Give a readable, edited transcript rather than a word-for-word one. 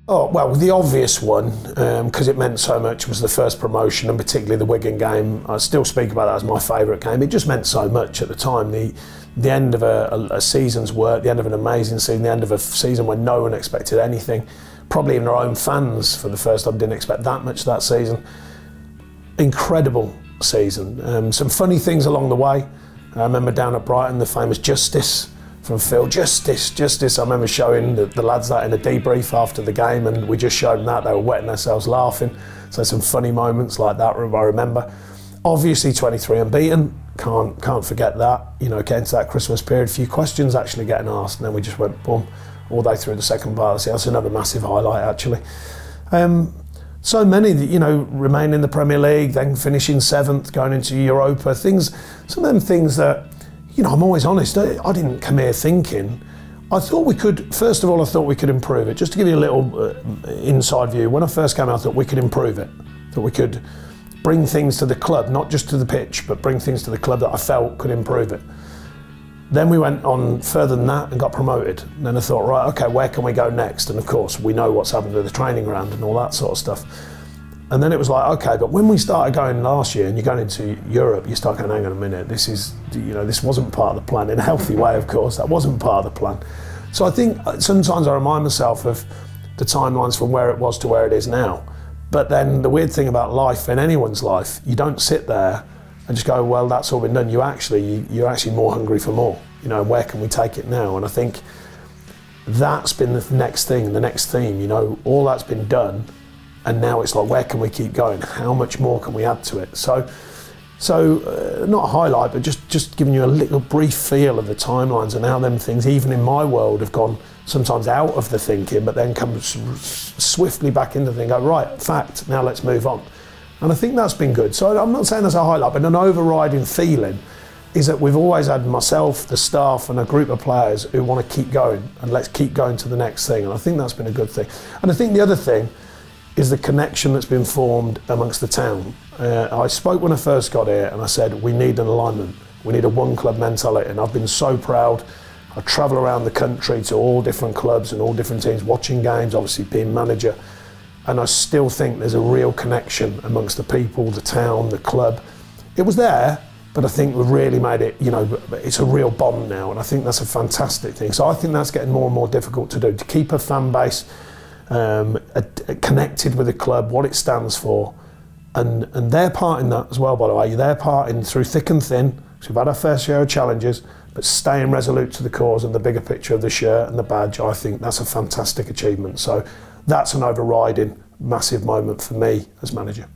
Oh, well, the obvious one, because it meant so much, was the first promotion, and particularly the Wigan game. I still speak about that as my favourite game. It just meant so much at the time. The end of a season's work, the end of an amazing season, the end of a season when no one expected anything. Probably even our own fans, for the first time, didn't expect that much that season. Incredible season. Some funny things along the way. I remember down at Brighton, the famous Justice from Phil. Justice. I remember showing the lads that in a debrief after the game, and we just showed them that. They were wetting themselves laughing. So some funny moments like that I remember. Obviously 23 unbeaten, can't forget that. You know, getting to that Christmas period, a few questions actually getting asked, and then we just went boom, all the way through the second part. So that's another massive highlight actually. So many that, you know, remain in the Premier League, then finishing 7th, going into Europa, some of them things that, you know, I'm always honest, I didn't come here thinking. I thought we could, first of all, I thought we could improve it. Just to give you a little inside view, when I first came out, I thought we could improve it. That we could bring things to the club, not just to the pitch, but bring things to the club that I felt could improve it. Then we went on further than that and got promoted. And then I thought, right, okay, where can we go next? And of course, we know what's happened with the training ground and all that sort of stuff. And then it was like, okay, but when we started going last year and you're going into Europe, you start going, hang on a minute, this is, you know, this wasn't part of the plan, in a healthy way, of course, that wasn't part of the plan. So I think sometimes I remind myself of the timelines from where it was to where it is now. But then the weird thing about life, in anyone's life, you don't sit there and just go, well, that's all been done. You're actually more hungry for more. You know, where can we take it now? And I think that's been the next thing, the next theme, you know, all that's been done. And now it's like, where can we keep going? How much more can we add to it? So not a highlight, but just giving you a little brief feel of the timelines and how them things, even in my world, have gone sometimes out of the thinking, but then come swiftly back into the thing, go, right, fact, now let's move on. And I think that's been good. So I'm not saying that's a highlight, but an overriding feeling is that we've always had myself, the staff, and a group of players who want to keep going, and let's keep going to the next thing. And I think that's been a good thing. And I think the other thing is the connection that's been formed amongst the town. I spoke when I first got here and I said, we need an alignment. We need a one club mentality, and I've been so proud. I travel around the country to all different clubs and all different teams, watching games, obviously being manager, and I still think there's a real connection amongst the people, the town, the club. It was there, but I think we've really made it, you know, it's a real bond now, and I think that's a fantastic thing. So I think that's getting more and more difficult to do, to keep a fan base connected with the club, what it stands for, and their part in that as well, by the way, their part in through thick and thin, because we've had our fair share of challenges, but staying resolute to the cause and the bigger picture of the shirt and the badge, I think that's a fantastic achievement. So that's an overriding massive moment for me as manager.